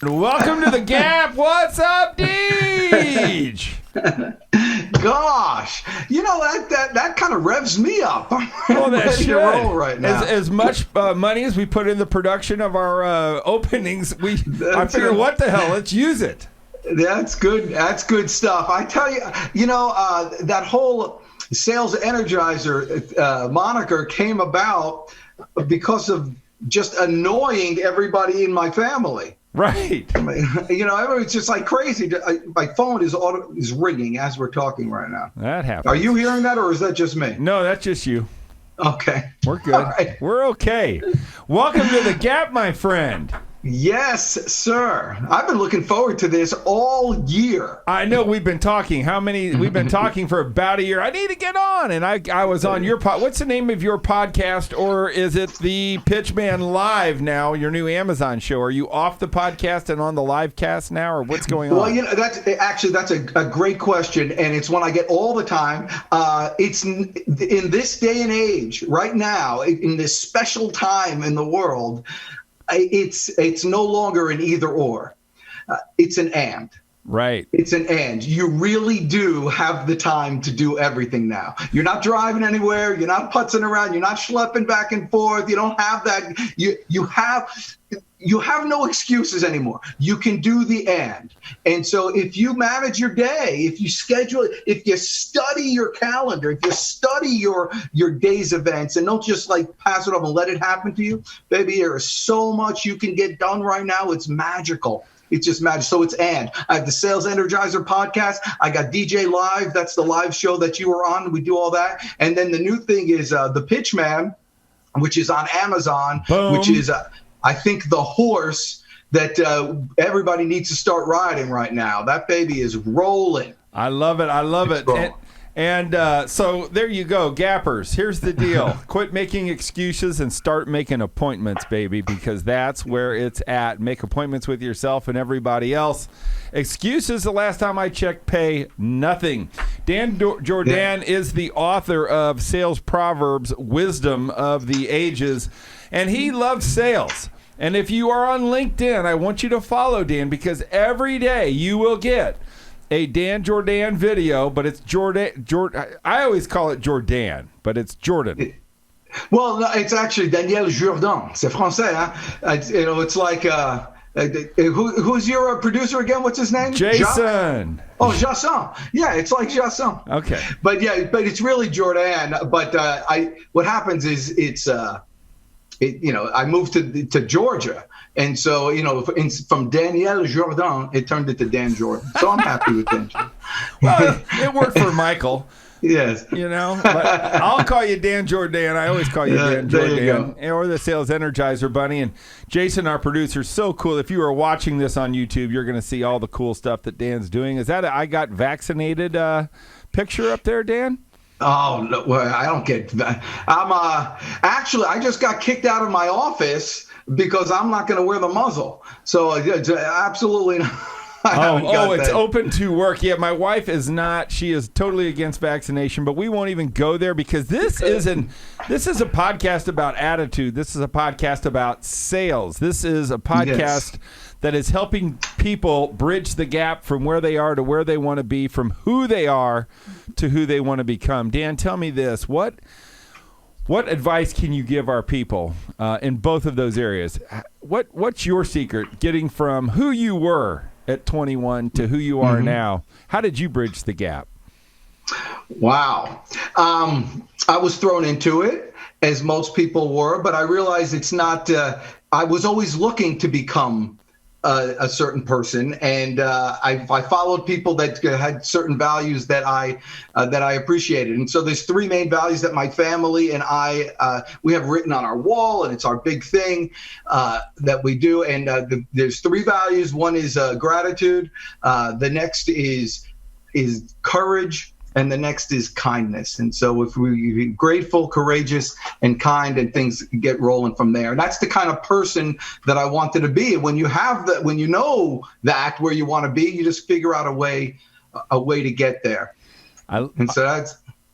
Welcome to the Gap. What's up, Deej? Gosh, that kind of revs me up. I'm that ready to roll right now. As much money as we put in the production of our openings, I figured, what the hell? Let's use it. That's good. That's good stuff. I tell you, that whole sales energizer moniker came about because of just annoying everybody in my family. Right. Everyone's just like crazy. My phone is ringing as we're talking right now. That happens. Are you hearing that, or is that just me? No, that's just you. Okay. We're good. Right. We're okay. Welcome to the Gap, my friend. Yes, sir. I've been looking forward to this all year. I know we've been talking. We've been talking for about a year. I need to get on. And I was on your what's the name of your podcast, or is it the Pitchman Live now, your new Amazon show? Are you off the podcast and on the live cast now, or what's going on? Well, that's a great question, and it's one I get all the time. It's in this day and age, right now, in this special time in the world, it's no longer an either or. It's an and. Right. It's an and. You really do have the time to do everything now. You're not driving anywhere. You're not putzing around. You're not schlepping back and forth. You don't have that. You have no excuses anymore. You can do the and. And so if you manage your day, if you schedule it, if you study your calendar, if you study your day's events and don't just like pass it off and let it happen to you, baby, there is so much you can get done right now. It's magical. It's just magic. So it's and. I have the Sales Energizer podcast. I got DJ Live. That's the live show that you were on. We do all that. And then the new thing is the Pitchman, which is on Amazon, Boom. Which is I think the horse that everybody needs to start riding right now. That baby is rolling. I love it. I love it. And so there you go, Gappers. Here's the deal. Quit making excuses and start making appointments, baby, because that's where it's at. Make appointments with yourself and everybody else. Excuses, the last time I checked, pay nothing. Dan Jordan is the author of Sales Proverbs, Wisdom of the Ages, and he loves sales. And if you are on LinkedIn, I want you to follow Dan, because every day you will get a Dan Jordan video, but it's Jordan. I always call it Jordan, but it's Jordan. Well, no, it's actually Daniel Jourdan. C'est français, hein? It's like who's your producer again? What's his name? Jason. Jason. Yeah, it's like Jason. Okay. But it's really Jordan. But what happens is I moved to Georgia. And so, from Daniel Jourdan, it turned into Dan Jordan. So I'm happy with Dan Jordan. Well, it worked for Michael. Yes. But I'll call you Dan Jordan. I always call you Dan Jordan. Or the Sales Energizer Bunny. And Jason, our producer, is so cool. If you are watching this on YouTube, you're going to see all the cool stuff that Dan's doing. Is that I got vaccinated picture up there, Dan? Oh, no, well, I don't get that. Actually, I just got kicked out of my office because I'm not going to wear the muzzle. So absolutely not. It's open to work. Yeah, my wife is not. She is totally against vaccination, but we won't even go there because this is a podcast about attitude. This is a podcast about sales. This is a podcast that is helping people bridge the gap from where they are to where they want to be, from who they are to who they want to become. Dan, tell me this. What advice can you give our people in both of those areas? What's your secret getting from who you were at 21 to who you are now? How did you bridge the gap? Wow. I was thrown into it, as most people were, but I realized it's not I was always looking to become a certain person, and I followed people that had certain values that I appreciated. And so there's three main values that my family and we have written on our wall, and it's our big thing that we do. And there's three values. One is gratitude. The next is courage. And the next is kindness. And so if we're grateful, courageous, and kind, and things get rolling from there. And that's the kind of person that I wanted to be. And when you have that, when you know that where you want to be, you just figure out a way to get there. So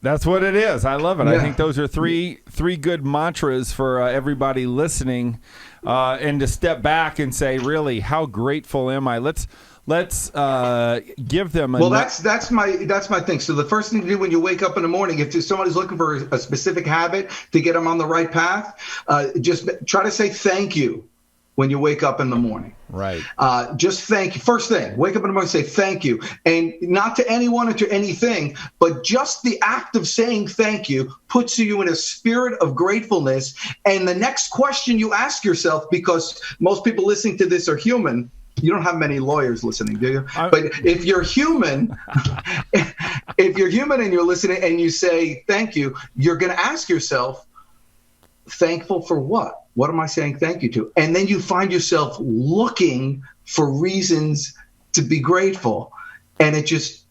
That's what it is. I love it. Yeah. I think those are three good mantras for everybody listening, and to step back and say, really, how grateful am I? Let's give them. That's my thing. So the first thing to do when you wake up in the morning, if somebody's looking for a specific habit to get them on the right path, just try to say thank you when you wake up in the morning. Right. Just thank you. First thing, wake up in the morning, say thank you. And not to anyone or to anything, but just the act of saying thank you puts you in a spirit of gratefulness. And the next question you ask yourself, because most people listening to this are human, you don't have many lawyers listening, do you? But if you're human, and you're listening and you say thank you, you're going to ask yourself, thankful for what? What am I saying thank you to? And then you find yourself looking for reasons to be grateful. And it just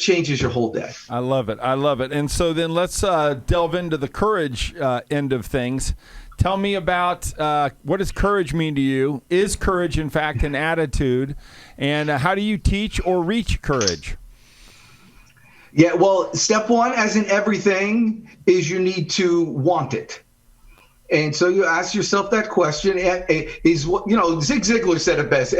changes your whole day. I love it. And so then let's delve into the courage end of things. Tell me about what does courage mean to you? Is courage, in fact, an attitude? And how do you teach or reach courage? Yeah, well, step one, as in everything, is you need to want it. And so you ask yourself that question: is what Zig Ziglar said it best?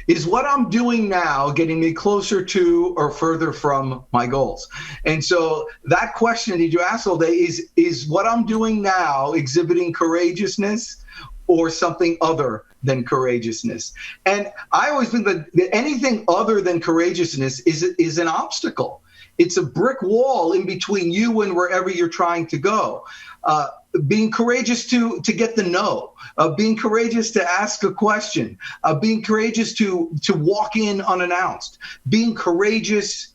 Is what I'm doing now getting me closer to or further from my goals? And so that question that you ask all day is what I'm doing now exhibiting courageousness or something other than courageousness? And I always think that anything other than courageousness is an obstacle. It's a brick wall in between you and wherever you're trying to go. Being courageous to get the no, being courageous to ask a question, being courageous to walk in unannounced, being courageous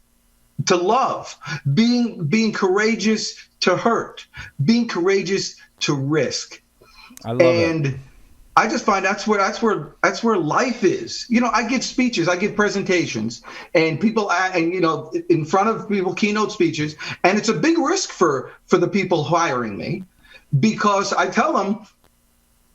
to love, being courageous to hurt, being courageous to risk. I love it. I just find that's where life is. I give speeches, I give presentations, and people, in front of people, keynote speeches, and it's a big risk for the people hiring me, because I tell them,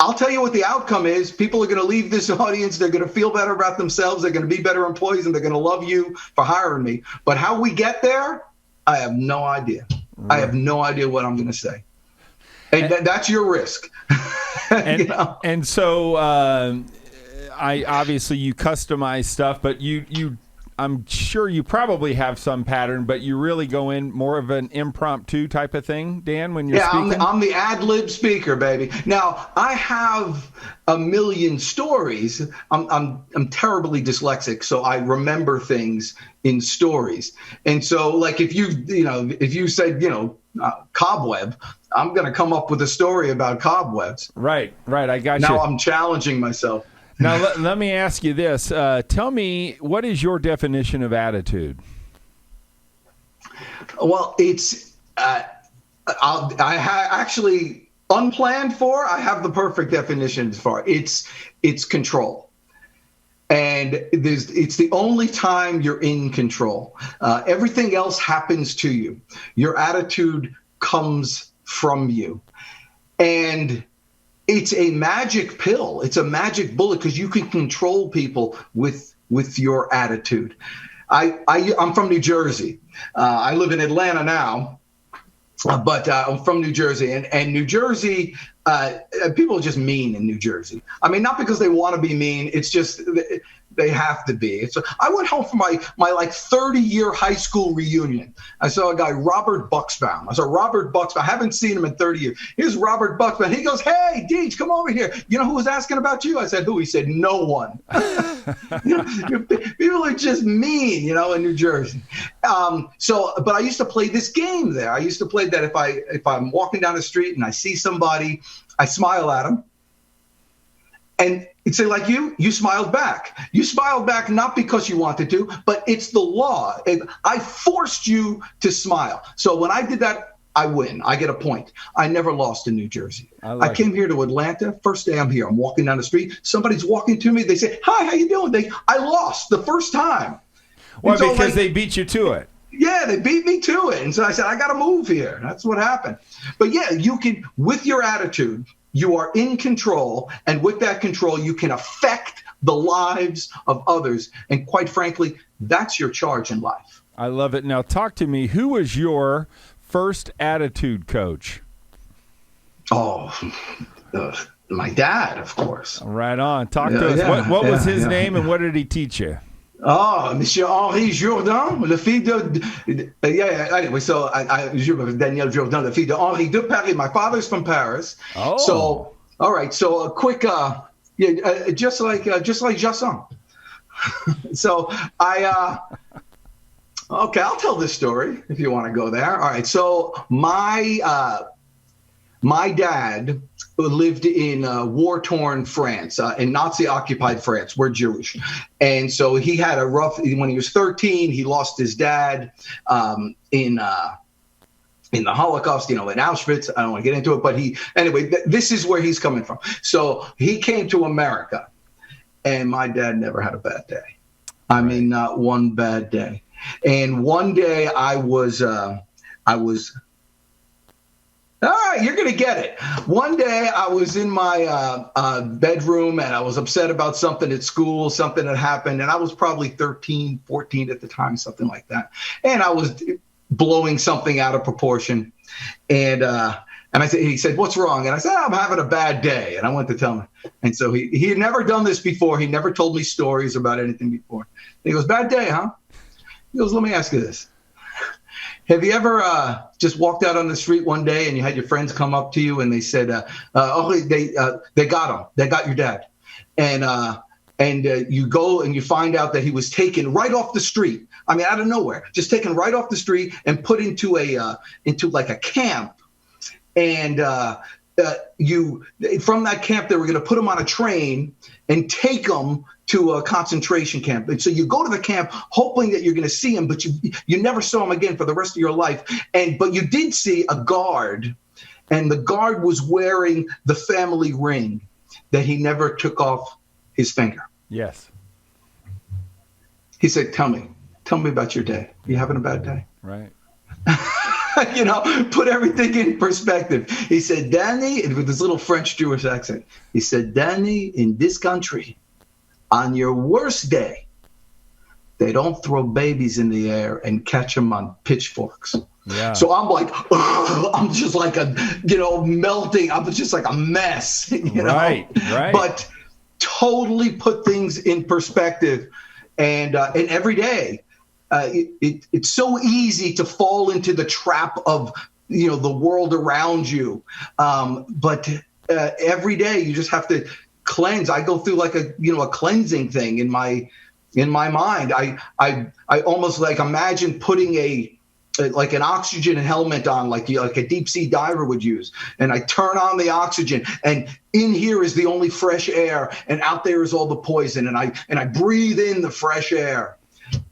I'll tell you what the outcome is. People are going to leave this audience. They're going to feel better about themselves. They're going to be better employees, and they're going to love you for hiring me. But how we get there, I have no idea. Right. I have no idea what I'm going to say. And that's your risk. And so I obviously you customize stuff, but you I'm sure you probably have some pattern, but you really go in more of an impromptu type of thing, Dan, when you're speaking? I'm the ad-lib speaker, baby. Now, I have a million stories. I'm terribly dyslexic, so I remember things in stories. And so, like, if you said, cobweb, I'm going to come up with a story about cobwebs. Right. I got you. Now I'm challenging myself. Now, let me ask you this. Tell me, what is your definition of attitude? Well, it's actually unplanned for. I have the perfect definition for it. It's control. And it's the only time you're in control. Everything else happens to you. Your attitude comes from you. And it's a magic pill. It's a magic bullet, because you can control people with your attitude. I'm from New Jersey. I live in Atlanta now, but I'm from New Jersey. And New Jersey, people are just mean in New Jersey. I mean, not because they want to be mean. It's just they have to be. So I went home for my 30-year high school reunion. I saw a guy, Robert Buxbaum. I saw Robert Buxbaum. I haven't seen him in 30 years. Here's Robert Buxbaum. He goes, "Hey, Deej, come over here. You know who was asking about you?" I said, "Who?" He said, "No one." People are just mean, in New Jersey. But I used to play this game there. I used to play that if I'm walking down the street and I see somebody, I smile at them. And it'd say, like you smiled back. You smiled back not because you wanted to, but it's the law. I forced you to smile. So when I did that, I win. I get a point. I never lost in New Jersey. I came here to Atlanta. First day I'm here. I'm walking down the street. Somebody's walking to me. They say, "Hi, how you doing?" I lost the first time. Well, so, because they beat you to it. Yeah, they beat me to it. And so I said, I got to move here. That's what happened. But yeah, you can, with your attitude, you are in control. And with that control, you can affect the lives of others. And quite frankly, that's your charge in life. I love it. Now, talk to me. Who was your first attitude coach? Oh, my dad, of course. Right on. Talk to us. What was his name and what did he teach you? Oh, Monsieur Henri Jourdan, le fils de anyway, so Daniel Jourdan, le fils de Henri de Paris. My father's from Paris. Oh. So, all right. So a quick, just like Jasson. So okay, I'll tell this story if you want to go there. All right. So my dad lived in war-torn France, in Nazi-occupied France. We're Jewish. And so he had a rough, when he was 13, he lost his dad in the Holocaust, in Auschwitz. I don't want to get into it, but this is where he's coming from. So he came to America, and my dad never had a bad day. I mean, not one bad day. And one day I was all right, you're going to get it. One day I was in my bedroom and I was upset about something at school, something that happened. And I was probably 13, 14 at the time, something like that. And I was blowing something out of proportion. And he said, "What's wrong?" And I said, "I'm having a bad day." And I went to tell him. And so he had never done this before. He never told me stories about anything before. And he goes, "Bad day, huh?" He goes, "Let me ask you this. Have you ever just walked out on the street one day and you had your friends come up to you and they said, they got him. They got your dad." And you go and you find out that he was taken right off the street. I mean, out of nowhere, just taken right off the street and put into like a camp. And from that camp, they were going to put him on a train and take him to a concentration camp. And so you go to the camp hoping that you're going to see him, but you never saw him again for the rest of your life. But you did see a guard, and the guard was wearing the family ring that he never took off his finger. Yes. He said, tell me about your day. You having a bad day? Right. Put everything in perspective. He said, "Danny," with this little French Jewish accent, he said, "Danny, in this country, on your worst day, they don't throw babies in the air and catch them on pitchforks." Yeah. So I'm like, I'm just like melting. I'm just like a mess, Right. But totally put things in perspective. And every day, it's so easy to fall into the trap of, the world around you. But every day you just have to cleanse. I go through like a cleansing thing in my mind. I almost like imagine putting like an oxygen helmet on, like a deep sea diver would use. And I turn on the oxygen, and in here is the only fresh air, and out there is all the poison. And I breathe in the fresh air,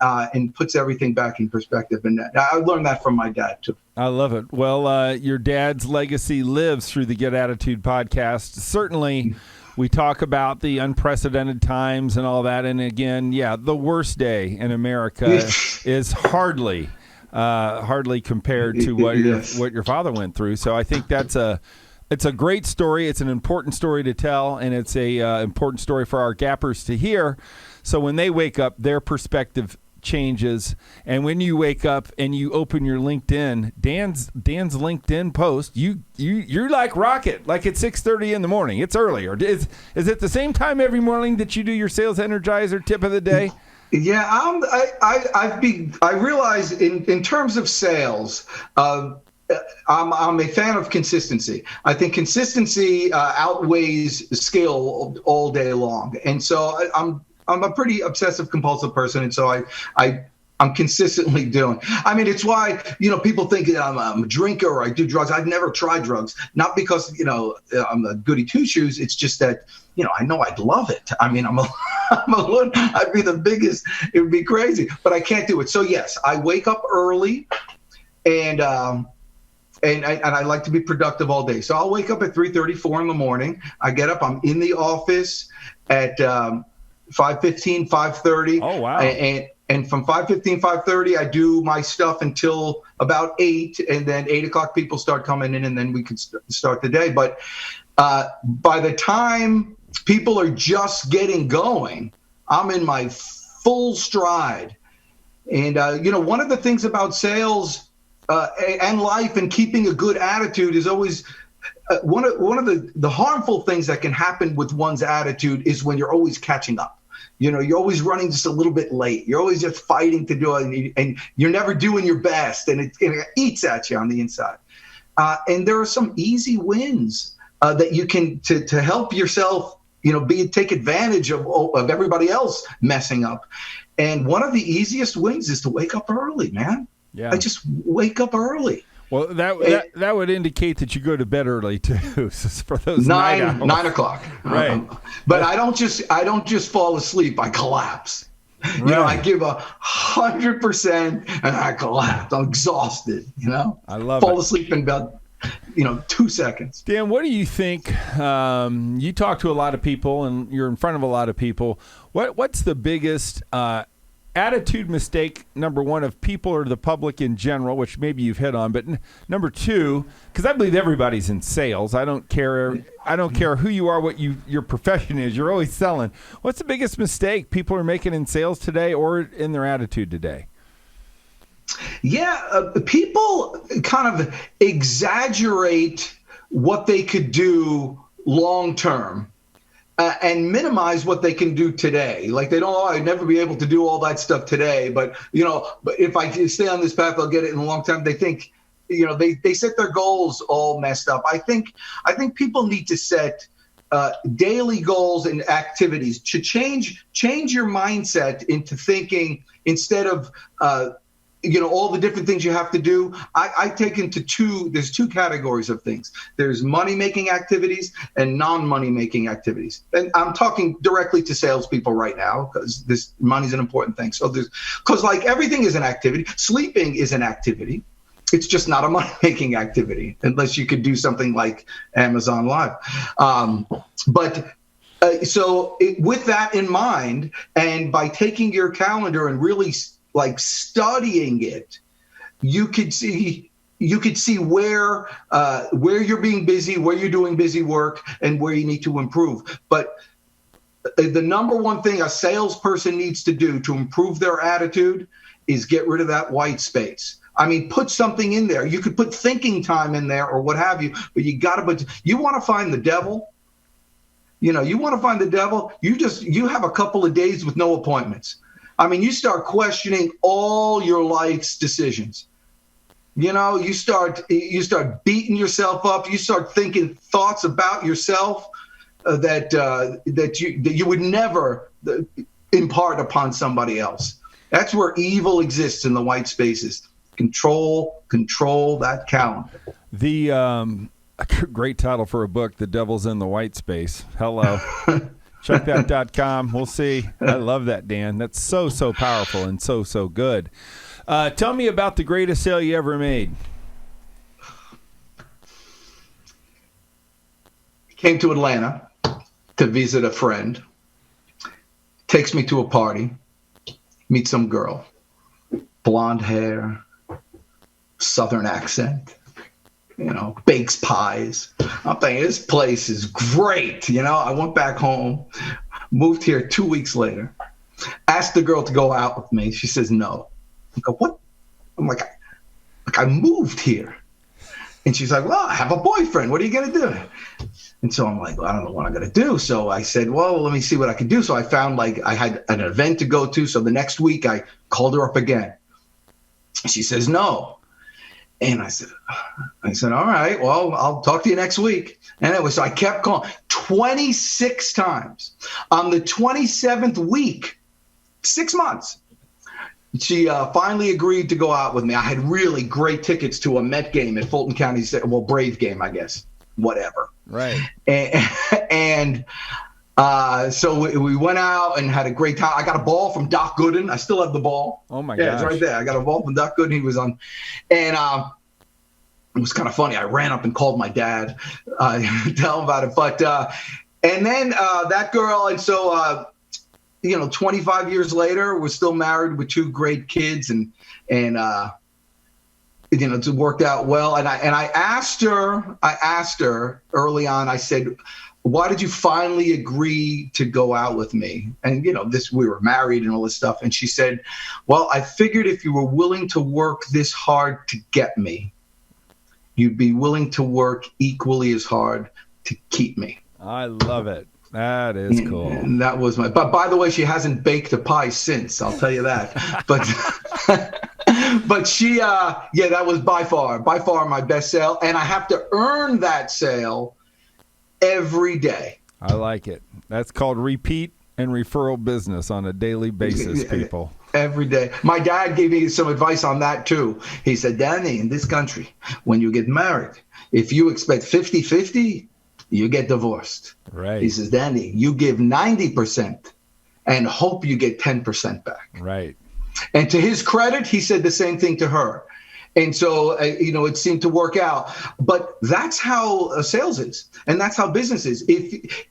and puts everything back in perspective. And I learned that from my dad too. I love it. Well, your dad's legacy lives through the Get Attitude podcast. Certainly, we talk about the unprecedented times and all that. And again, the worst day in America is hardly compared to what your father went through. So I think it's a great story. It's an important story to tell, and it's a important story for our gappers to hear. So when they wake up, their perspective changes. And when you wake up and you open your LinkedIn, Dan's LinkedIn post, you're like rocket, like it's 6:30 in the morning. It's earlier. Is it the same time every morning that you do your sales energizer tip of the day? Yeah, I realize in terms of sales, I'm a fan of consistency. I think consistency outweighs skill all day long, and so I'm a pretty obsessive compulsive person, and so I'm consistently doing. I mean, it's why people think that I'm a drinker or I do drugs. I've never tried drugs, not because I'm a goody two shoes. It's just that I know I'd love it. I mean, I'd be the biggest. It would be crazy, but I can't do it. So yes, I wake up early, and I like to be productive all day. So I'll wake up at 3:30, 4 in the morning. I get up. I'm in the office at 5:15, 5:30. Oh wow! And from 5:15, 5:30, I do my stuff until about 8, and then 8 o'clock people start coming in, and then we can start the day. But by the time people are just getting going, I'm in my full stride. And, one of the things about sales and life and keeping a good attitude is always one of the harmful things that can happen with one's attitude is when you're always catching up. You're always running just a little bit late. You're always just fighting to do it, and you're never doing your best, and it eats at you on the inside. And there are some easy wins that you can to help yourself, take advantage of everybody else messing up. And one of the easiest wins is to wake up early, man. Yeah. I just wake up early. Well, that would indicate that you go to bed early too, for those 9 o'clock. Right. But I don't just fall asleep. I collapse. Right. I give 100% and I collapse. I'm exhausted. I love fall asleep in about 2 seconds. Dan, what do you think? You talk to a lot of people and you're in front of a lot of people. What's the biggest attitude mistake, number one, of people or the public in general, which maybe you've hit on, but number two, because I believe everybody's in sales. I don't care who you are, what your profession is. You're always selling. What's the biggest mistake people are making in sales today or in their attitude today? Yeah, people kind of exaggerate what they could do long term. And minimize what they can do today. Like they don't, I'd never be able to do all that stuff today. But if I stay on this path, I'll get it in a long time. They think, they set their goals all messed up. I think people need to set daily goals and activities to change your mindset into thinking instead of all the different things you have to do. I take into there's two categories of things. There's money-making activities and non-money-making activities. And I'm talking directly to salespeople right now because this money's an important thing. So because like everything is an activity. Sleeping is an activity. It's just not a money-making activity unless you could do something like Amazon Live. With that in mind, and by taking your calendar and really studying it, you could see where you're being busy, where you're doing busy work, and where you need to improve. But the number one thing a salesperson needs to do to improve their attitude is get rid of that white space. I mean, put something in there. You could put thinking time in there or what have you, but you want to find the devil. You have a couple of days with no appointments. I mean, you start questioning all your life's decisions. You start beating yourself up. You start thinking thoughts about yourself that you would never impart upon somebody else. That's where evil exists, in the white spaces. Control that calendar. The great title for a book, The Devil's in the White Space. Hello. Checkthat.com. We'll see. I love that, Dan. That's so powerful and so good. Tell me about the greatest sale you ever made. Came to Atlanta to visit a friend. Takes me to a party. Meet some girl. Blonde hair. Southern accent. Bakes pies. I'm thinking, this place is great. I went back home, moved here 2 weeks later, asked the girl to go out with me. She says no. I go, what? I'm like, I moved here. And she's like, well, I have a boyfriend. What are you going to do? And so I'm like, well, I don't know what I'm going to do. So I said, well, let me see what I can do. So I found I had an event to go to. So the next week I called her up again. She says no. And I said, all right, well, I'll talk to you next week. And so I kept calling 26 times. On the 27th week, 6 months, she finally agreed to go out with me. I had really great tickets to a Met game at Fulton County, Brave game, I guess, whatever. Right. And so we went out and had a great time. I got a ball from Doc Gooden. I still have the ball. Oh my gosh. Yeah, it's right there. I got a ball from Doc Gooden. He was on, and it was kind of funny. I ran up and called my dad, tell him about it. But and then that girl, and so 25 years later, we're still married with 2 great kids, and it worked out well. And I asked her early on. I said, why did you finally agree to go out with me? And, we were married and all this stuff. And she said, well, I figured if you were willing to work this hard to get me, you'd be willing to work equally as hard to keep me. I love it. That is cool. And that was but by the way, she hasn't baked a pie since, I'll tell you that. But but she, that was by far my best sale. And I have to earn that sale every day. I like it. That's called repeat and referral business on a daily basis, people. Every day. My dad gave me some advice on that too. He said, Danny, in this country, when you get married, if you expect 50-50, you get divorced. Right. He says, Danny, you give 90% and hope you get 10% back. Right. And to his credit, he said the same thing to her. And so, it seemed to work out. But that's how sales is. And that's how business is.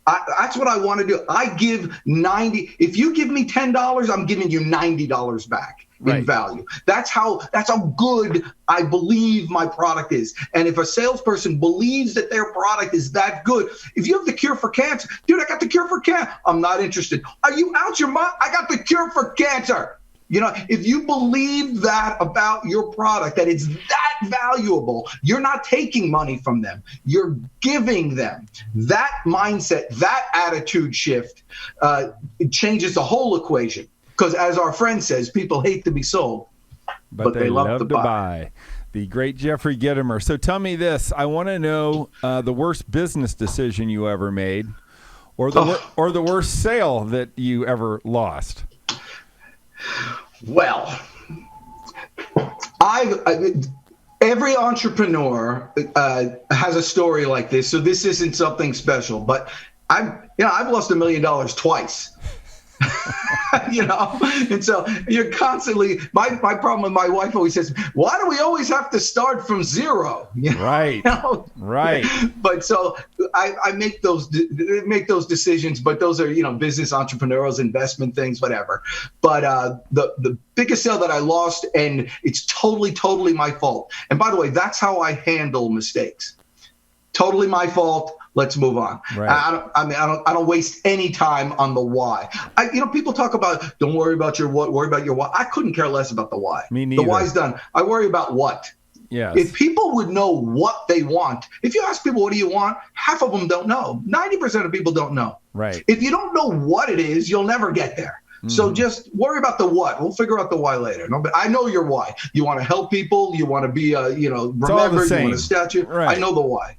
That's what I want to do. I give 90. If you give me $10, I'm giving you $90 back in value. That's how good I believe my product is. And if a salesperson believes that their product is that good, if you have the cure for cancer, dude, I got the cure for cancer. I'm not interested. Are you out your mind? I got the cure for cancer. If you believe that about your product, that it's that valuable, you're not taking money from them. You're giving them. That mindset, that attitude shift, it changes the whole equation. Because as our friend says, people hate to be sold, but they love to buy. The great Jeffrey Gitomer. So tell me this. I want to know the worst business decision you ever made or the worst sale that you ever lost. Well, every entrepreneur has a story like this, so this isn't something special. But I've lost $1 million twice. And so you're constantly. My problem with my wife always says, "Why do we always have to start from zero?" Right. Right. But so I make those decisions. But those are business entrepreneurs, investment things, whatever. But the biggest sale that I lost, and it's totally my fault. And by the way, that's how I handle mistakes. Totally my fault. Let's move on. Right. I don't waste any time on the why. People talk about don't worry about your what, worry about your why. I couldn't care less about the why. Me neither. The why's done. I worry about what. Yes. If people would know what they want, if you ask people what do you want, half of them don't know. 90% of people don't know. Right. If you don't know what it is, you'll never get there. So just worry about the what. We'll figure out the why later. No, but I know your why. You want to help people. You want to be remembered. You want a statue. Right. I know the why.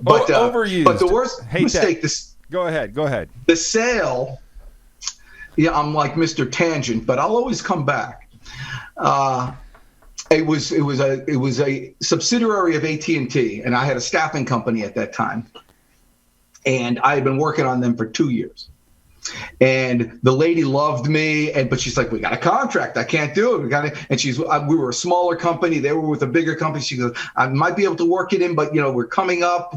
But overused. But the worst mistake. Go ahead. The sale. Yeah, I'm like Mr. Tangent, but I'll always come back. It was a subsidiary of AT&T, and I had a staffing company at that time, and I had been working on them for 2 years. And the lady loved me, but she's like, "We got a contract. I can't do it. And we were a smaller company. They were with a bigger company. She goes, "I might be able to work it in, but we're coming up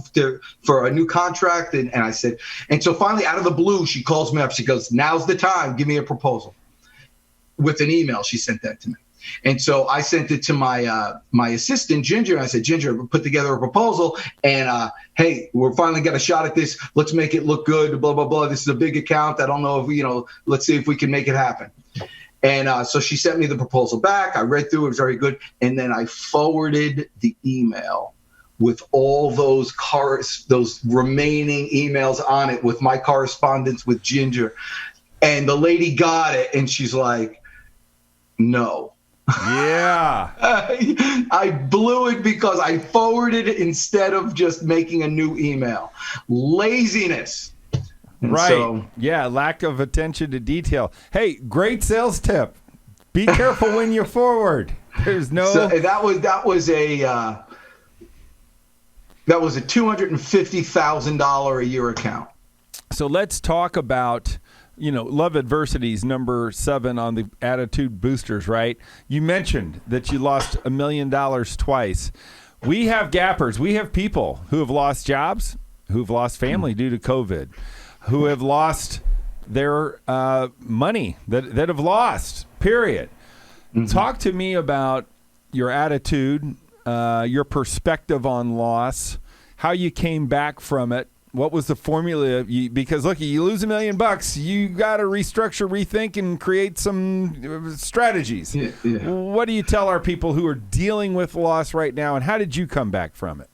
for a new contract." And I said, and so finally, out of the blue, she calls me up. She goes, "Now's the time. Give me a proposal." With an email, she sent that to me. And so I sent it to my assistant, Ginger. And I said, "Ginger, put together a proposal. And, hey, we're finally got a shot at this. Let's make it look good, blah, blah, blah. This is a big account. I don't know if, let's see if we can make it happen." And so she sent me the proposal back. I read through it. It was very good. And then I forwarded the email with all those remaining emails on it with my correspondence with Ginger. And the lady got it. And she's like, "No." Yeah. I blew it because I forwarded it instead of just making a new email. Laziness. Right. Yeah. Lack of attention to detail. Hey, great sales tip. Be careful when you forward. There's no. So that was a $250,000 a year account. So let's talk about. Love Adversity's number 7 on the attitude boosters, right? You mentioned that you lost $1 million twice. We have gappers. We have people who have lost jobs, who've lost family due to COVID, who have lost their money that have lost, period. Mm-hmm. Talk to me about your attitude, your perspective on loss, how you came back from it, What was the formula? Because look, you lose $1 million, you got to restructure, rethink, and create some strategies. Yeah. What do you tell our people who are dealing with loss right now, and how did you come back from it?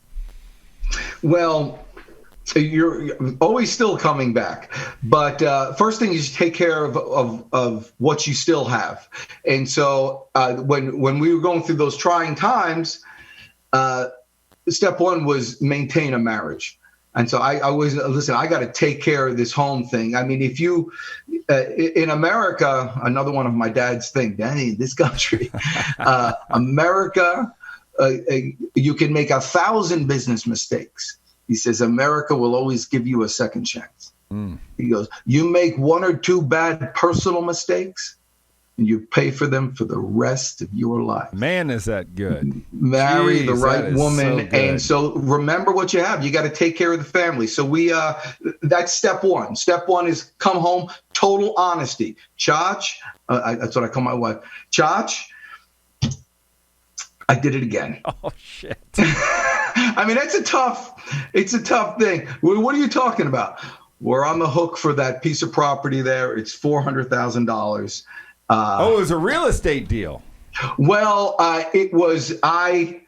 Well, you're always still coming back, but first thing is take care of what you still have. And so when we were going through those trying times, step one was maintain a marriage. And so I always, listen, I got to take care of this home thing. I mean, if you, in America, another one of my dad's thing, Danny, this country, America, you can make 1,000 business mistakes. He says, America will always give you a second chance. He goes, you make 1 or 2 bad personal mistakes, and you pay for them for the rest of your life. Man, is that good. Marry the right woman. So and so remember what you have. You got to take care of the family. So that's step one. Step one is come home, total honesty. Chach, that's what I call my wife. Chach, I did it again. Oh, shit. I mean, it's a tough thing. What are you talking about? We're on the hook for that piece of property there. It's $400,000. It was a real estate deal. Well, it was, I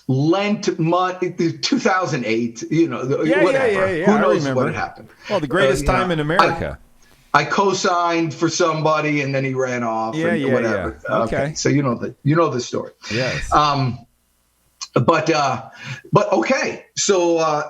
lent money, 2008, whatever. Yeah. Who knows what happened? Well, the greatest time in America. I co-signed for somebody and then he ran off whatever. Yeah. Okay. So you know the story. Yes. But okay. So,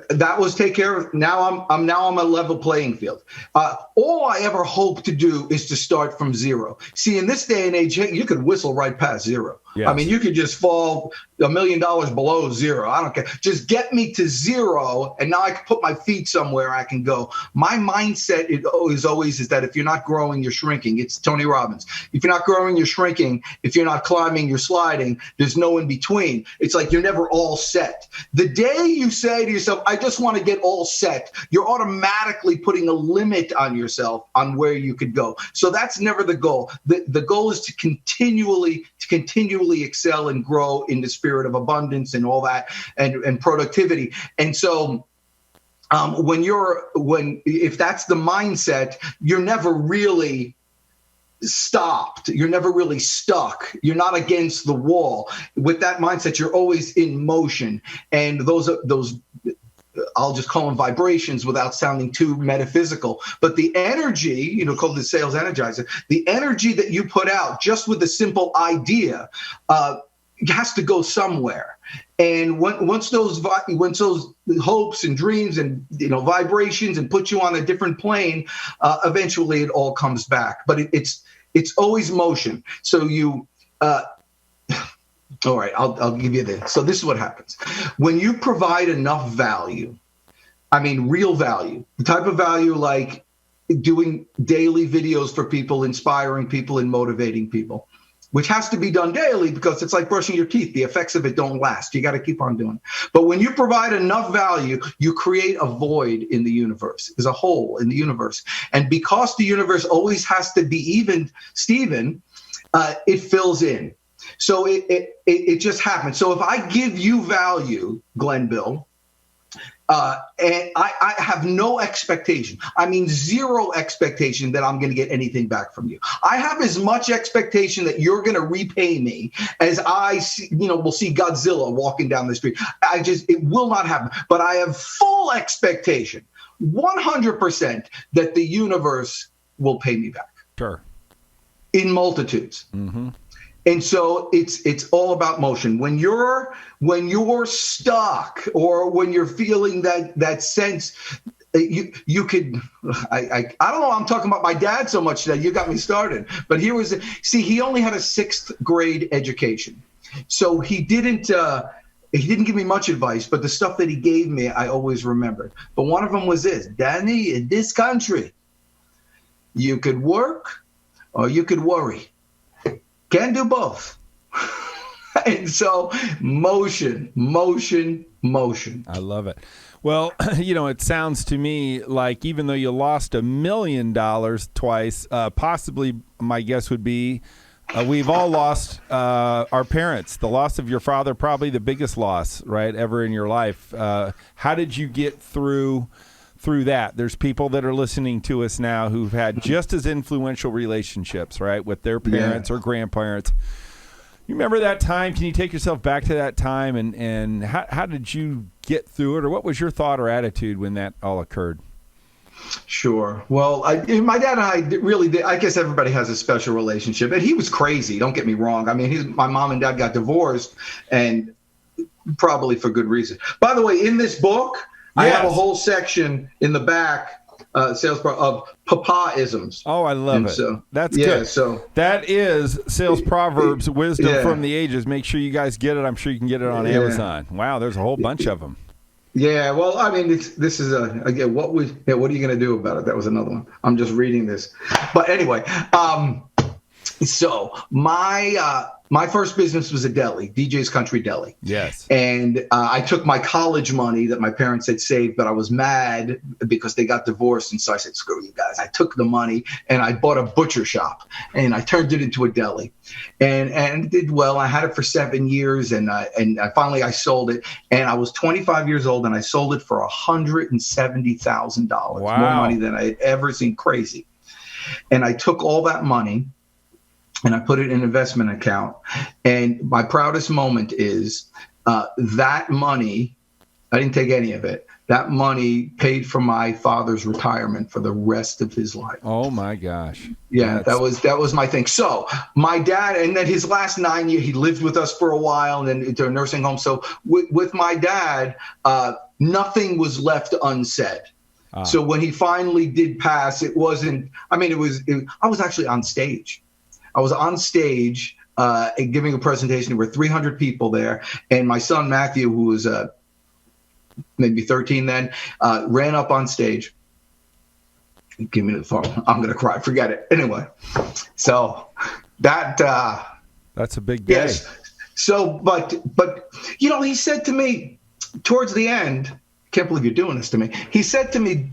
that was take care of. Now I'm a level playing field. All I ever hope to do is to start from zero. See, in this day and age, you could whistle right past zero. Yes. I mean, you could just fall $1 million below zero. I don't care. Just get me to zero, and now I can put my feet somewhere I can go. My mindset is always that if you're not growing, you're shrinking. It's Tony Robbins. If you're not growing, you're shrinking. If you're not climbing, you're sliding. There's no in between. It's like you're never all set. The day you say to yourself, I just want to get all set, you're automatically putting a limit on yourself on where you could go. So that's never the goal. The goal is to continually excel and grow in the spirit of abundance and all that and productivity. And so if that's the mindset, you're never really stopped. You're never really stuck. You're not against the wall. With that mindset, you're always in motion. And those I'll just call them vibrations without sounding too metaphysical. But the energy, called the sales energizer, the energy that you put out just with a simple idea has to go somewhere. And once those hopes and dreams and vibrations and put you on a different plane, eventually it all comes back. But it's always motion. So you. All right, I'll give you this. So this is what happens. When you provide enough value, I mean real value, the type of value like doing daily videos for people, inspiring people and motivating people, which has to be done daily because it's like brushing your teeth. The effects of it don't last. You got to keep on doing it. But when you provide enough value, you create a void in the universe. There's a hole in the universe. And because the universe always has to be even, Stephen, it fills in. So it just happens. So if I give you value, Glenn Bill, and I have no expectation, I mean zero expectation that I'm going to get anything back from you. I have as much expectation that you're going to repay me as I see, will see Godzilla walking down the street. It will not happen. But I have full expectation, 100%, that the universe will pay me back. Sure. In multitudes. Mm-hmm. And so it's all about motion. When you're stuck or when you're feeling that sense, you could, I don't know. I'm talking about my dad so much that you got me started. But he only had a 6th grade education, so he didn't give me much advice. But the stuff that he gave me, I always remembered. But one of them was this: Danny, in this country, you could work or you could worry. Can't do both. And so motion. I love it. Well, it sounds to me like even though you lost $1 million twice, possibly my guess would be We've all lost our parents. The loss of your father, probably the biggest loss, right, ever in your life. How did you get through that? There's people that are listening to us now who've had just as influential relationships, right, with their parents or grandparents. You remember that time? Can you take yourself back to that time, and how did you get through it, or what was your thought or attitude when that all occurred? Sure. Well, my dad and I really did. I guess everybody has a special relationship, and he was crazy. Don't get me wrong. I mean, my mom and dad got divorced, and probably for good reason. By the way, in this book, I have a whole section in the back, of papa-isms. Oh, I love it. So, that's good. So that is Sales Proverbs, Wisdom from the Ages. Make sure you guys get it. I'm sure you can get it on Amazon. Wow, there's a whole bunch of them. Yeah, well, I mean, this is again, what are you going to do about it? That was another one. I'm just reading this, but anyway, so my first business was a deli, DJ's Country Deli. Yes. And I took my college money that my parents had saved, but I was mad because they got divorced. And so I said, screw you guys. I took the money and I bought a butcher shop and I turned it into a deli and did well. I had it for 7 years and finally I sold it. And I was 25 years old and I sold it for $170,000. Wow. More money than I had ever seen. Crazy. And I took all that money and I put it in an investment account. And my proudest moment is that money, I didn't take any of it. That money paid for my father's retirement for the rest of his life. Oh my gosh. Yeah, that was my thing. So my dad, and then his last 9 years, he lived with us for a while and then into a nursing home. So with my dad, nothing was left unsaid. So when he finally did pass, it wasn't, I mean, I was actually on stage. I was on stage giving a presentation. There were 300 people there. And my son, Matthew, who was maybe 13 then, ran up on stage. Give me the phone. I'm going to cry. Forget it. Anyway, so that's a big day. Yes. So, but he said to me towards the end, can't believe you're doing this to me. He said to me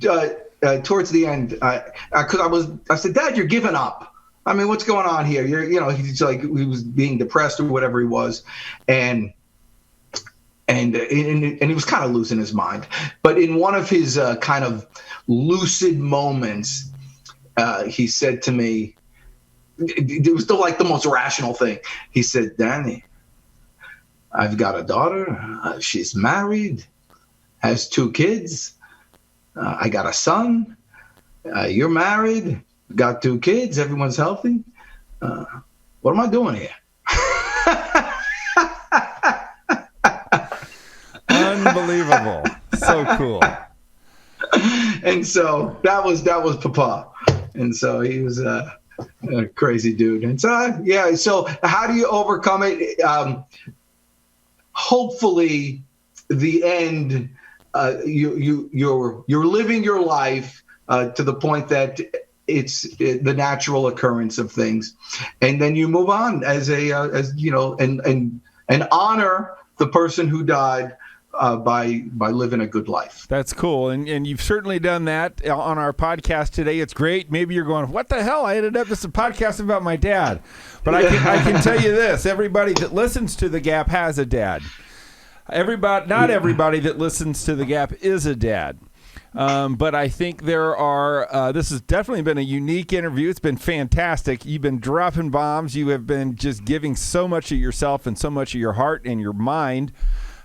towards the end, because I said, Dad, you're giving up. I mean, what's going on here? He's like, he was being depressed or whatever he was. And he was kind of losing his mind. But in one of his kind of lucid moments, he said to me, it was still like the most rational thing. He said, Danny, I've got a daughter. She's married, has 2 kids. I got a son. You're married. Got 2 kids. Everyone's healthy. What am I doing here? Unbelievable. So cool. And so that was Papa. And so he was a crazy dude. And so, so how do you overcome it? Hopefully the end, you're living your life to the point that it's the natural occurrence of things, and then you move on and honor the person who died by living a good life. That's cool, and you've certainly done that on our podcast today. It's great. Maybe you're going, what the hell? I ended up this a podcast about my dad, but I can tell you this: everybody that listens to The Gap has a dad. Not everybody that listens to The Gap is a dad. But I think there are, this has definitely been a unique interview. It's been fantastic. You've been dropping bombs. You have been just giving so much of yourself and so much of your heart and your mind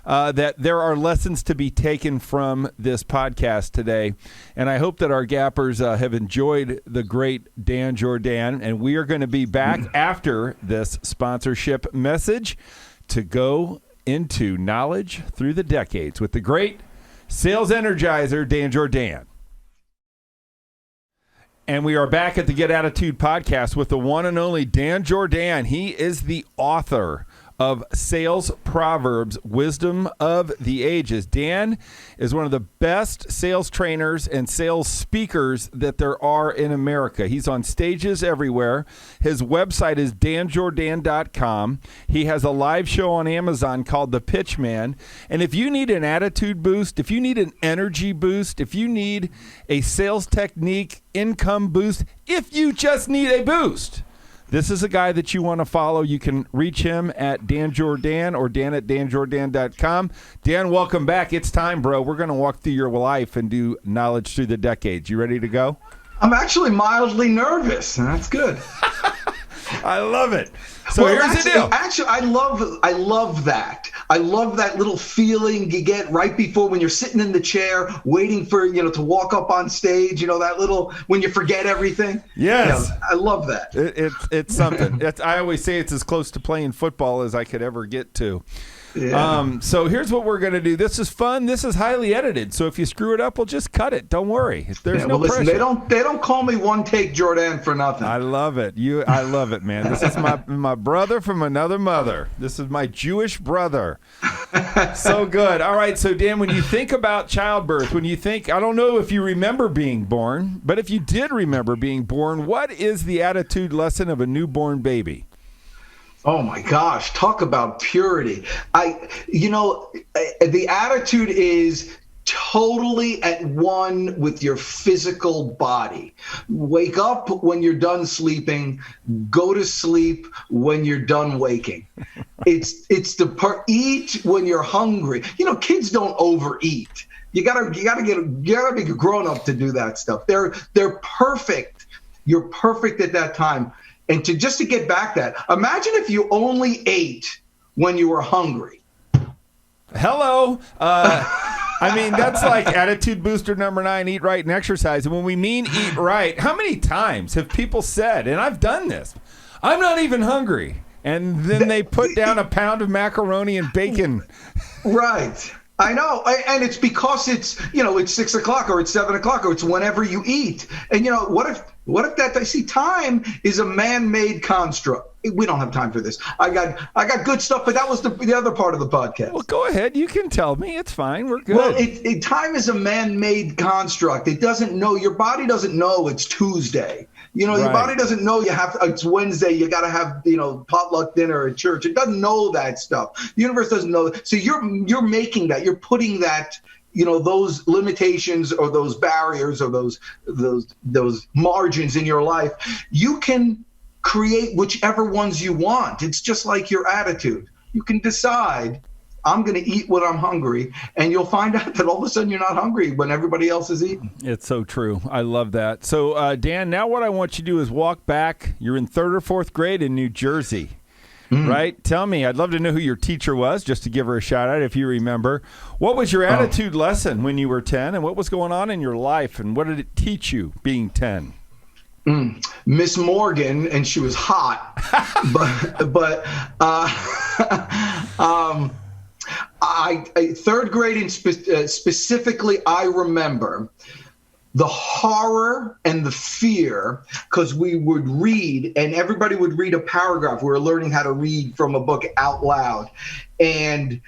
that there are lessons to be taken from this podcast today. And I hope that our Gappers have enjoyed the great Dan Jordan. And we are going to be back after this sponsorship message to go into knowledge through the decades with the great Sales Energizer, Dan Jordan. And we are back at the Get Attitude podcast with the one and only Dan Jordan. He is the author of Sales Proverbs, Wisdom of the Ages. Dan is one of the best sales trainers and sales speakers that there are in America. He's on stages everywhere. His website is danjordan.com. He has a live show on Amazon called The Pitch Man. And if you need an attitude boost, if you need an energy boost, if you need a sales technique, income boost, if you just need a boost, This is a guy that you want to follow. You can reach him at Dan Jordan or Dan at danjordan.com. Dan, welcome back. It's time, bro. We're going to walk through your life and do knowledge through the decades. You ready to go? I'm actually mildly nervous. That's good. I love it. So here's the deal. Actually, I love that. I love that little feeling you get right before when you're sitting in the chair waiting for, to walk up on stage, that little, when you forget everything. Yes. I love that. It's something. I always say it's as close to playing football as I could ever get to. Yeah. So here's what we're going to do. This is fun. This is highly edited. So if you screw it up, we'll just cut it. Don't worry. There's no pressure. They don't call me One Take Jordan for nothing. I love it. I love it, man. This is my brother from another mother. This is my Jewish brother. So good. All right. So Dan, when you think about childbirth, I don't know if you remember being born, but if you did remember being born, what is the attitude lesson of a newborn baby? Oh my gosh, talk about purity. The attitude is totally at one with your physical body. Wake up when you're done sleeping, go to sleep when you're done waking. Eat when you're hungry. Kids don't overeat. You gotta be a grown up to do that stuff. They're perfect. You're perfect at that time. And to get back that, imagine if you only ate when you were hungry. Hello. That's like attitude booster number 9, eat right and exercise. And when we mean eat right, how many times have people said, and I've done this, I'm not even hungry. And then they put down a pound of macaroni and bacon. Right. I know. And it's because it's 6 o'clock or it's 7 o'clock or it's whenever you eat. And what if that time is a man-made construct? We don't have time for this. I got good stuff, but that was the other part of the podcast. Well, go ahead. You can tell me. It's fine. We're good. Well, time is a man-made construct. It doesn't know. Your body doesn't know it's Tuesday. Your body doesn't know it's Wednesday. You got to have, potluck dinner at church. It doesn't know that stuff. The universe doesn't know. So you're making that. You're putting that, those limitations or those barriers or those margins in your life. You can create whichever ones you want. It's just like your attitude. You can decide, I'm going to eat when I'm hungry, and you'll find out that all of a sudden you're not hungry when everybody else is eating. It's so true. I love that. So, Dan, now what I want you to do is walk back. You're in 3rd or 4th grade in New Jersey, right? Tell me. I'd love to know who your teacher was, just to give her a shout-out if you remember. What was your attitude lesson when you were 10, and what was going on in your life, and what did it teach you being 10? Miss Morgan, and she was hot, but 3rd grade and specifically, I remember the horror and the fear, because we would read and everybody would read a paragraph. We were learning how to read from a book out loud, and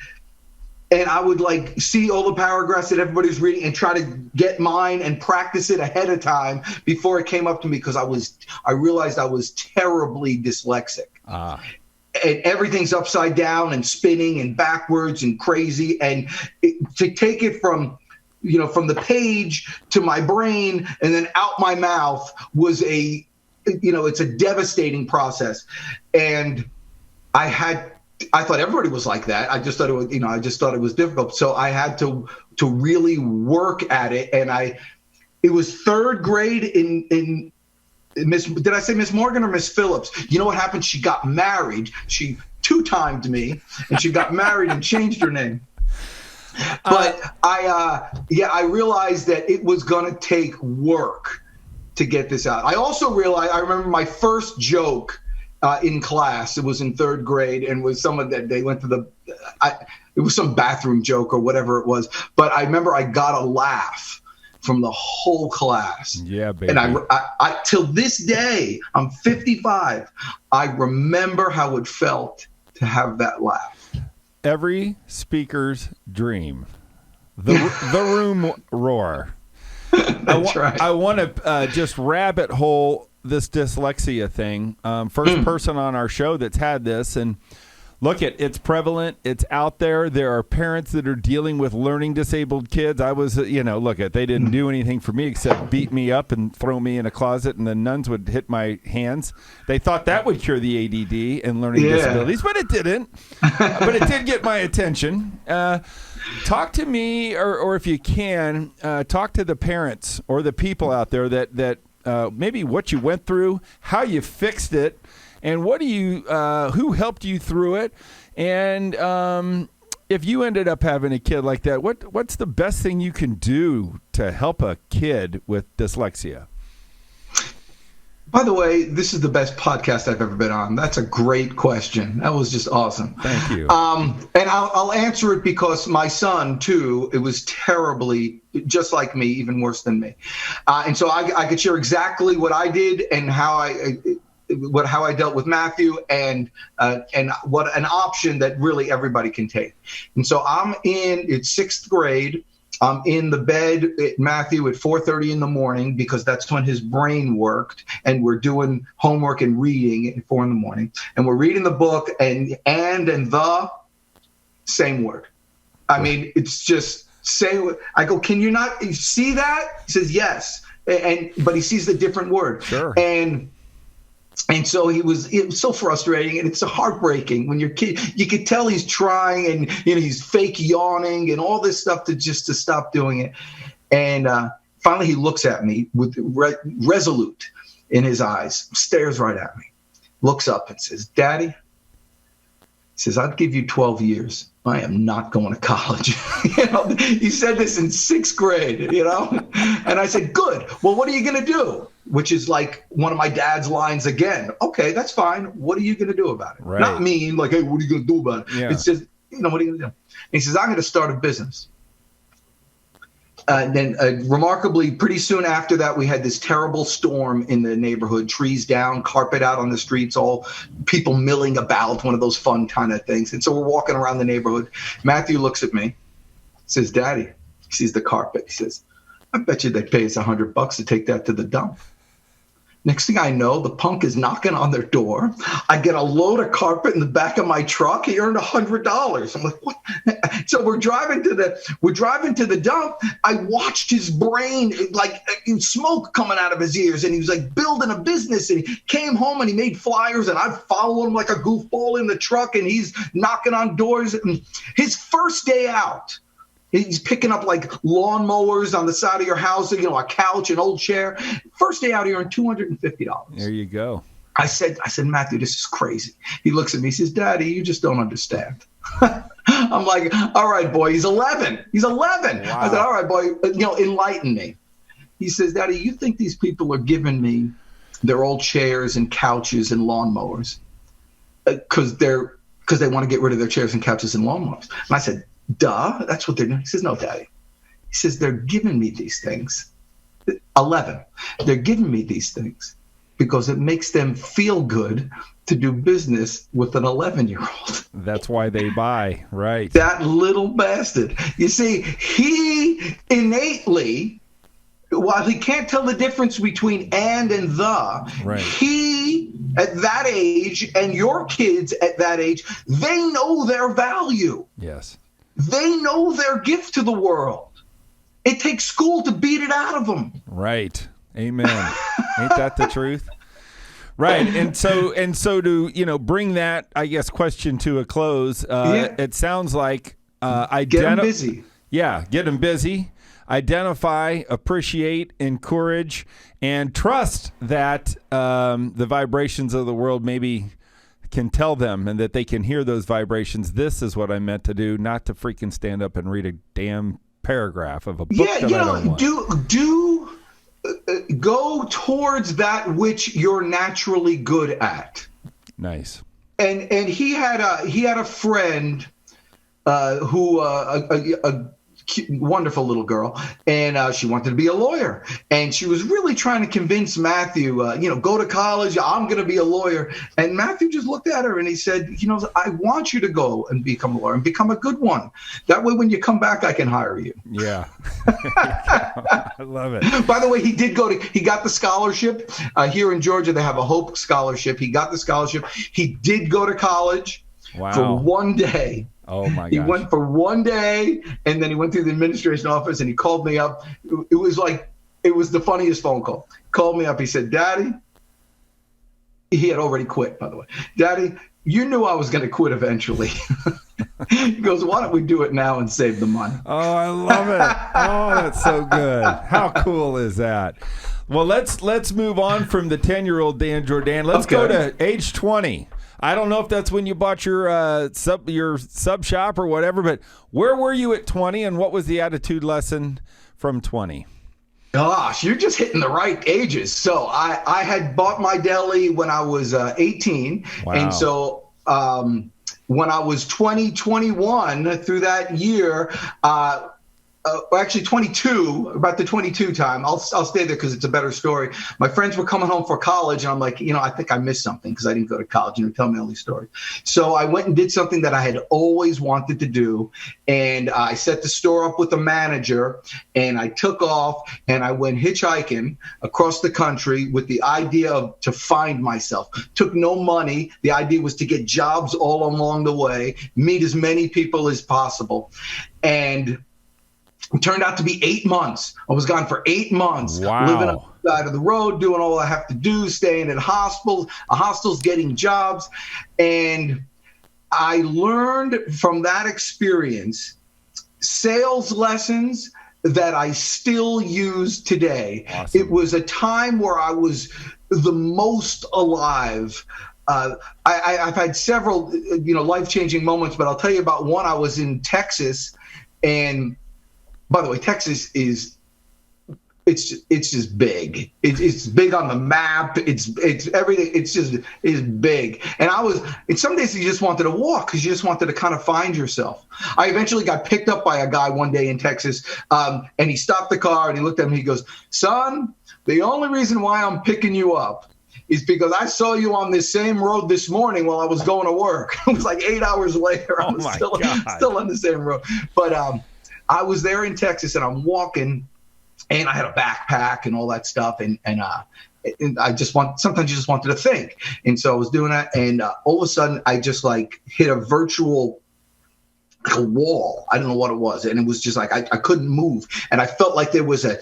I would see all the paragraphs that everybody's reading and try to get mine and practice it ahead of time before it came up to me, because I realized I was terribly dyslexic. And everything's upside down and spinning and backwards and crazy. And to take it from the page to my brain and then out my mouth was it's a devastating process. And I thought everybody was like that. I just thought it was difficult. So I had to really work at it. And it was 3rd grade in did I say Miss Morgan or Miss Phillips? You know what happened? She got married. She 2-timed me, and she got married and changed her name. But I realized that it was going to take work to get this out. I also realized, I remember my first joke in class. It was in 3rd grade, and was someone that they went to it was some bathroom joke or whatever it was. But I remember I got a laugh from the whole class. Yeah, baby. And I till this day, I'm 55. I remember how it felt to have that laugh. Every speaker's dream. The room roar. That's right. I want to just rabbit hole this dyslexia thing. First person on our show that's had this, and Look, it's prevalent. It's out there. There are parents that are dealing with learning disabled kids. I was, they didn't do anything for me except beat me up and throw me in a closet, and the nuns would hit my hands. They thought that would cure the ADD and learning disabilities, but it didn't. But it did get my attention. Talk to me, or if you can, talk to the parents or the people out there that maybe what you went through, how you fixed it, and who helped you through it? And if you ended up having a kid like that, what's the best thing you can do to help a kid with dyslexia? By the way, this is the best podcast I've ever been on. That's a great question. That was just awesome. Thank you. And I'll answer it because my son, too, it was terribly, just like me, even worse than me. And so I could share exactly what I did and how I dealt with Matthew and what an option that really everybody can take. And so it's sixth grade. I'm in the bed at Matthew at 4:30 in the morning because that's when his brain worked, and we're doing homework and reading at 4 in the morning, and we're reading the book and the same word. I mean, it's just I go, can you not see that? He says yes, but he sees the different word. Sure. And so it was so frustrating, and it's so heartbreaking when your kid, you could tell he's trying, and he's fake yawning and all this stuff to stop doing it. And finally he looks at me with resolute in his eyes, stares right at me, looks up and says, "Daddy," he says, "I'll give you 12 years. I am not going to college." He said this in sixth grade, and I said, "Good. Well, what are you going to do?" Which is like one of my dad's lines again. Okay, that's fine. What are you going to do about it? Right. Not mean like, hey, what are you going to do about it? Yeah. It's just, what are you going to do? And he says, "I'm going to start a business." Then remarkably, pretty soon after that, we had this terrible storm in the neighborhood, trees down, carpet out on the streets, all people milling about, one of those fun kind of things. And so we're walking around the neighborhood. Matthew looks at me, says, "Daddy," he sees the carpet. He says, "I bet you they pay us $100 to take that to the dump." Next thing I know, the punk is knocking on their door. I get a load of carpet in the back of my truck. He earned $100. I'm like, what? So we're driving to the dump. I watched his brain, like smoke coming out of his ears, and he was like building a business. And he came home and he made flyers, and I followed him like a goofball in the truck, and he's knocking on doors. And his first day out, he's picking up like lawnmowers on the side of your house, a couch, an old chair. First day out, he earned $250. There you go. I said, "Matthew, this is crazy." He looks at me, he says, "Daddy, you just don't understand." I'm like, "All right, boy." He's 11. He's 11. Wow. I said, "All right, boy, enlighten me." He says, "Daddy, you think these people are giving me their old chairs and couches and lawnmowers because they want to get rid of their chairs and couches and lawnmowers?" And I said, "Duh, that's what they're doing." He says, "No, Daddy." He says, "They're giving me these things." 11. They're giving me these things because it makes them feel good to do business with an 11-year-old. That's why they buy, right? That little bastard. You see, he innately, while he can't tell the difference between and the, right. He, at that age, and your kids at that age, they know their value. Yes. They know their gift to the world. It takes school to beat it out of them. Right. Amen. Ain't that the truth? Right. And so to, bring that, I guess, question to a close, It sounds like get them busy. Yeah. Get them busy. Identify, appreciate, encourage, and trust that the vibrations of the world maybe can tell them, and that they can hear those vibrations. This is what I meant to do, not to freaking stand up and read a damn paragraph of a book that I don't want. Go towards that which you're naturally good at. Nice. And he had a friend who a wonderful little girl, and she wanted to be a lawyer, and she was really trying to convince Matthew, go to college, I'm going to be a lawyer. And Matthew just looked at her and he said, "I want you to go and become a lawyer and become a good one. That way, when you come back, I can hire you." Yeah. I love it. By the way, he got the scholarship here in Georgia. They have a Hope Scholarship. He got the scholarship. He did go to college. Wow. for one day. Oh my gosh. He went for one day, and then he went through the administration office, and he called me up. It was the funniest phone call. He called me up. He said, "Daddy," he had already quit, by the way. "Daddy, you knew I was going to quit eventually." He goes, "Why don't we do it now and save the money?" Oh, I love it. Oh, that's so good. How cool is that? Well, let's move on from the 10-year-old Dan Jordan. Let's go to age 20. I don't know if that's when you bought your sub shop or whatever, but where were you at 20, and what was the attitude lesson from 20? Gosh, you're just hitting the right ages. So I had bought my deli when I was 18. Wow. And so when I was 21 through that year, actually 22, about the 22 time, I'll stay there because it's a better story. My friends were coming home for college, and I'm like, I think I missed something because I didn't go to college. Tell me all these stories. So I went and did something that I had always wanted to do, and I set the store up with a manager, and I took off, and I went hitchhiking across the country with the idea to find myself. Took no money. The idea was to get jobs all along the way, meet as many people as possible, and it turned out to be 8 months. I was gone for 8 months, living on the side of the road, doing all I have to do, staying in hostels, getting jobs. And I learned from that experience sales lessons that I still use today. Awesome. It was a time where I was the most alive. I've had several, life-changing moments, but I'll tell you about one. I was in Texas, and by the way, Texas it's just big. It's big on the map. It's everything. It's big. And some days you just wanted to walk because you just wanted to kind of find yourself. I eventually got picked up by a guy one day in Texas, and he stopped the car and he looked at me. He goes, "Son, the only reason why I'm picking you up is because I saw you on this same road this morning while I was going to work." It was like 8 hours later. I was still on the same road. But I was there in Texas, and I'm walking, and I had a backpack and all that stuff, and I sometimes you just wanted to think, and so I was doing that, and all of a sudden I just hit a virtual wall. I don't know what it was, and it was just I couldn't move, and I felt like there was a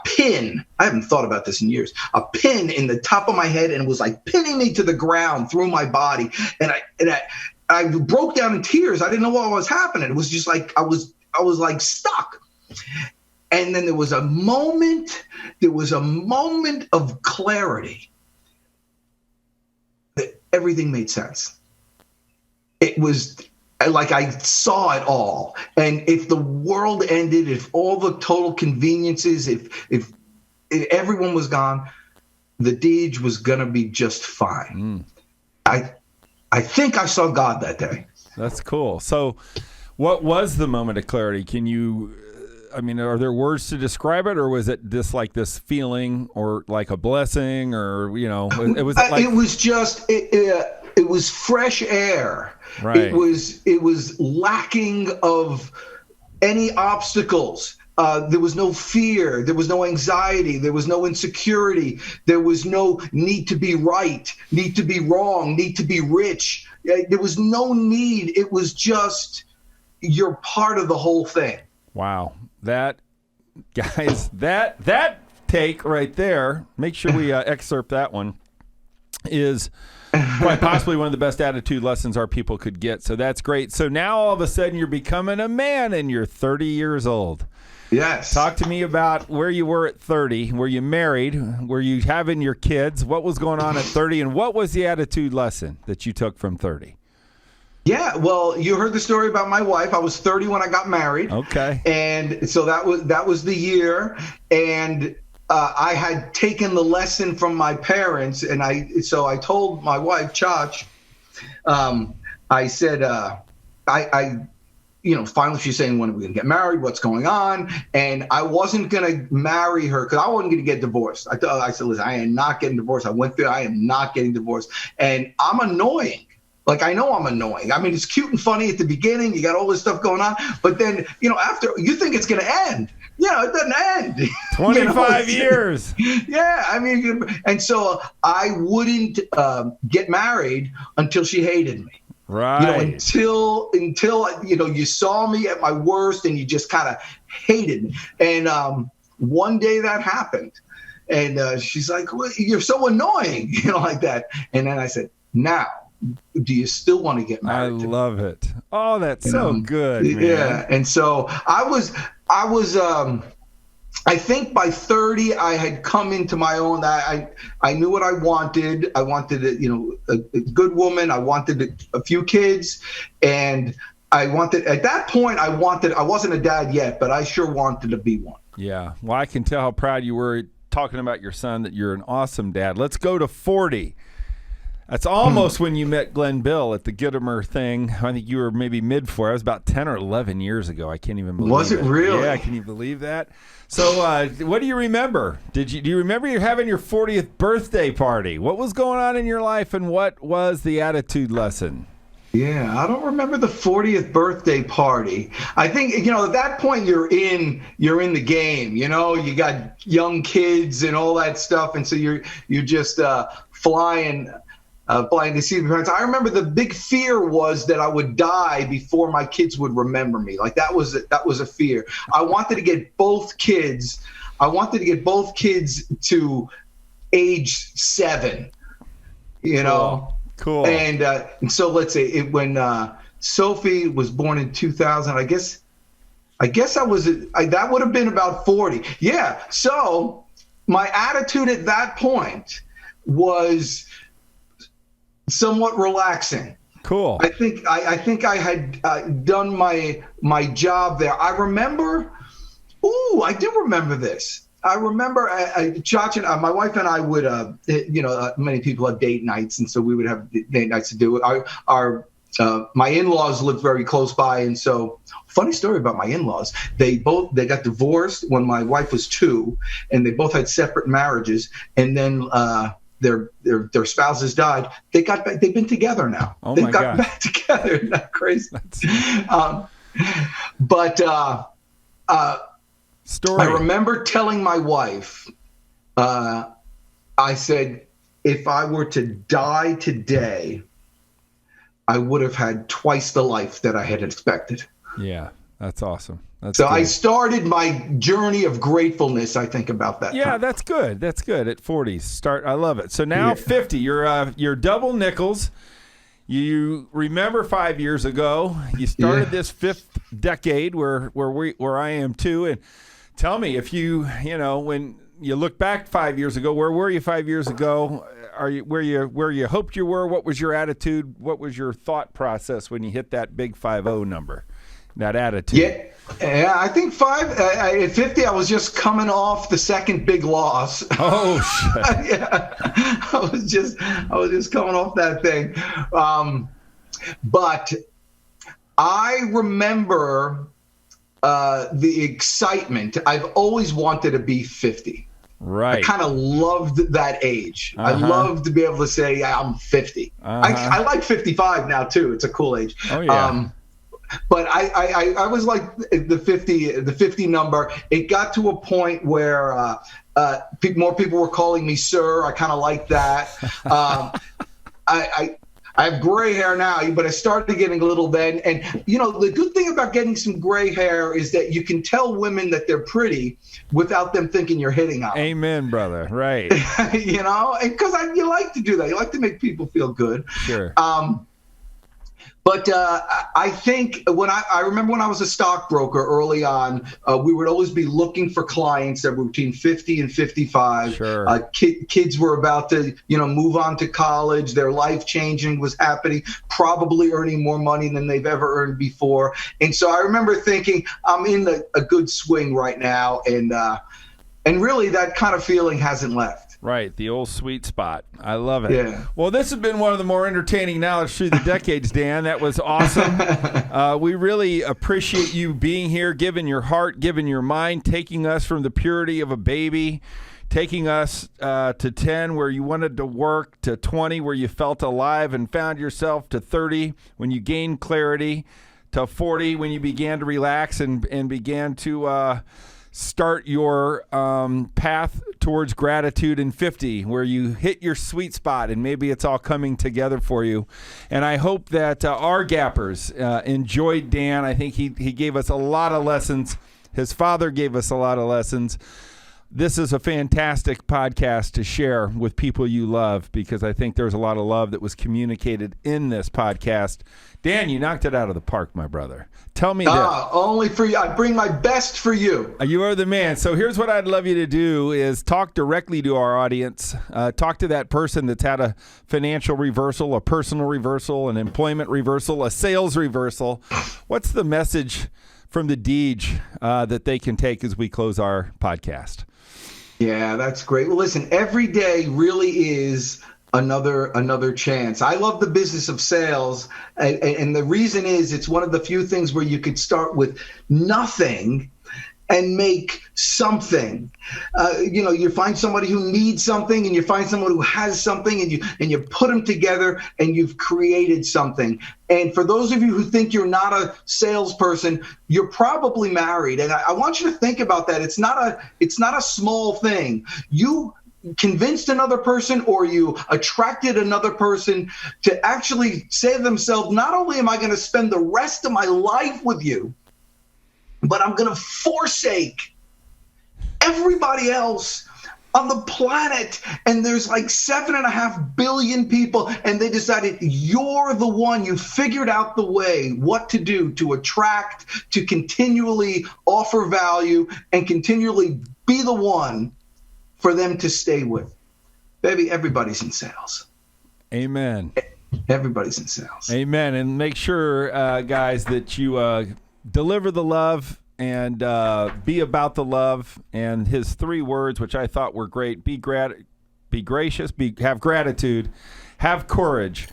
pin. I haven't thought about this in years. A pin in the top of my head, and it was pinning me to the ground through my body, and I broke down in tears. I didn't know what was happening. It was just I was stuck. And then there was a moment of clarity that everything made sense. It was like I saw it all. And if the world ended, if all the total conveniences, if everyone was gone, the Deej was going to be just fine. I think I saw God that day. That's cool. So what was the moment of clarity? Can you, are there words to describe it, or was it just this feeling, or like a blessing, or, it was it was fresh air. Right. It was lacking of any obstacles. There was no fear. There was no anxiety. There was no insecurity. There was no need to be right, need to be wrong, need to be rich. There was no need. It was just, you're part of the whole thing. Wow. That take right there, make sure we excerpt that one, is quite possibly one of the best attitude lessons our people could get. So that's great. So now all of a sudden you're becoming a man and you're 30 years old. Yes. Talk to me about where you were at 30. Were you married? Were you having your kids? What was going on at 30? And what was the attitude lesson that you took from 30? Yeah, well, you heard the story about my wife. I was 30 when I got married. Okay. And so that was the year. And I had taken the lesson from my parents. And so I told my wife, Chach, I said, finally she's saying, when are we going to get married? What's going on? And I wasn't going to marry her because I wasn't going to get divorced. I said, listen, I am not getting divorced. I am not getting divorced. And I'm annoying. I know I'm annoying. It's cute and funny at the beginning. You got all this stuff going on. But then, after, you think it's going to end. It doesn't end. 25 years. Yeah. And so I wouldn't get married until she hated me. Right. Until you saw me at my worst and you just kind of hated me. And one day that happened. And she's like, well, you're so annoying, like that. And then I said, now, do you still want to get married? I love it. Oh, that's so good, man. Yeah. And so I was I think by 30, I had come into my own. I knew what I wanted. I wanted, a good woman. I wanted a few kids, and at that point, I wasn't a dad yet, but I sure wanted to be one. Yeah. Well, I can tell how proud you were talking about your son, that you're an awesome dad. Let's go to 40. That's almost when you met Glenn Bill at the Gittimer thing. I think you were maybe mid-40. It was about 10 or 11 years ago. I can't even believe it. Was it really? Yeah, can you believe that? So what do you remember? Do you remember you having your 40th birthday party? What was going on in your life, and what was the attitude lesson? Yeah, I don't remember the 40th birthday party. I think, at that point you're in the game, you got young kids and all that stuff. And so you're just flying to see my parents. I remember the big fear was that I would die before my kids would remember me. Like that was a fear. I wanted to get both kids to age 7, Cool. And so let's say when Sophie was born in 2000, I guess that would have been about 40. Yeah. So my attitude at that point was somewhat relaxing. Cool. I think I had done my job there. I remember. I do remember this. I remember Chacha, my wife and I would, many people have date nights, and so we would have date nights to do it. My in-laws lived very close by, and so funny story about my in-laws. They got divorced when my wife was 2, and they both had separate marriages, and then their spouses died. They've been together now. Oh They've my gotten gosh. back together. Isn't that crazy? Story. I remember telling my wife, I said, if I were to die today, I would have had twice the life that I had expected. Yeah, that's awesome. So good. I started my journey of gratefulness, I think, about that. Yeah, time. that's good. That's good. At 40, I love it. So now 50, you're double nickels. You remember 5 years ago, you started this 5th decade where I am too. And tell me, if when you look back 5 years ago, where were you 5 years ago? Are you where you hoped you were? What was your attitude? What was your thought process when you hit that big 50 number? That attitude. Yeah, I think at 50, I was just coming off the second big loss. Oh shit! Yeah, I was just coming off that thing. But I remember the excitement. I've always wanted to be 50. Right. I kind of loved that age. I loved to be able to say, yeah, I'm 50. I like 55 now too. It's a cool age. Oh yeah. But I was like the 50 number. It got to a point where more people were calling me sir. I kind of like that. I have gray hair now, but I started getting a little then. And, the good thing about getting some gray hair is that you can tell women that they're pretty without them thinking you're hitting on them. Amen, brother. Right. Because you like to do that. You like to make people feel good. Sure. But I think I remember when I was a stockbroker early on, we would always be looking for clients that were between 50 and 55. Sure. Kids were about to, move on to college. Their life changing was happening, probably earning more money than they've ever earned before. And so I remember thinking, I'm in a good swing right now. And really that kind of feeling hasn't left. Right, the old sweet spot. I love it. Yeah. Well, this has been one of the more entertaining knowledge through the decades, Dan. That was awesome. We really appreciate you being here, giving your heart, giving your mind, taking us from the purity of a baby, taking us to 10 where you wanted to work, to 20 where you felt alive and found yourself, to 30 when you gained clarity, to 40 when you began to relax and began to start your path towards gratitude in 50, where you hit your sweet spot and maybe it's all coming together for you. And I hope that our gappers enjoyed Dan. I think he gave us a lot of lessons. His father gave us a lot of lessons. This is a fantastic podcast to share with people you love, because I think there's a lot of love that was communicated in this podcast. Dan, you knocked it out of the park, my brother. Tell me that. Only for you. I bring my best for you. You are the man. So here's what I'd love you to do is talk directly to our audience. Talk to that person that's had a financial reversal, a personal reversal, an employment reversal, a sales reversal. What's the message from the Deej that they can take as we close our podcast? Yeah, that's great. Well, listen, every day really is another chance. I love the business of sales, and the reason is it's one of the few things where you could start with nothing and make something. You find somebody who needs something, and you find someone who has something, and you put them together, and you've created something. And for those of you who think you're not a salesperson, you're probably married. And I want you to think about that. It's not a small thing. You convinced another person, or you attracted another person to actually say to themselves, not only am I going to spend the rest of my life with you, but I'm going to forsake everybody else on the planet. And there's like 7.5 billion people, and they decided you're the one. You figured out the way, what to do to attract, to continually offer value, and continually be the one for them to stay with. Baby, everybody's in sales. Amen. Everybody's in sales. Amen. And make sure, guys, that you deliver the love and be about the love. And his 3 words, which I thought were great: be gracious, have gratitude, have courage.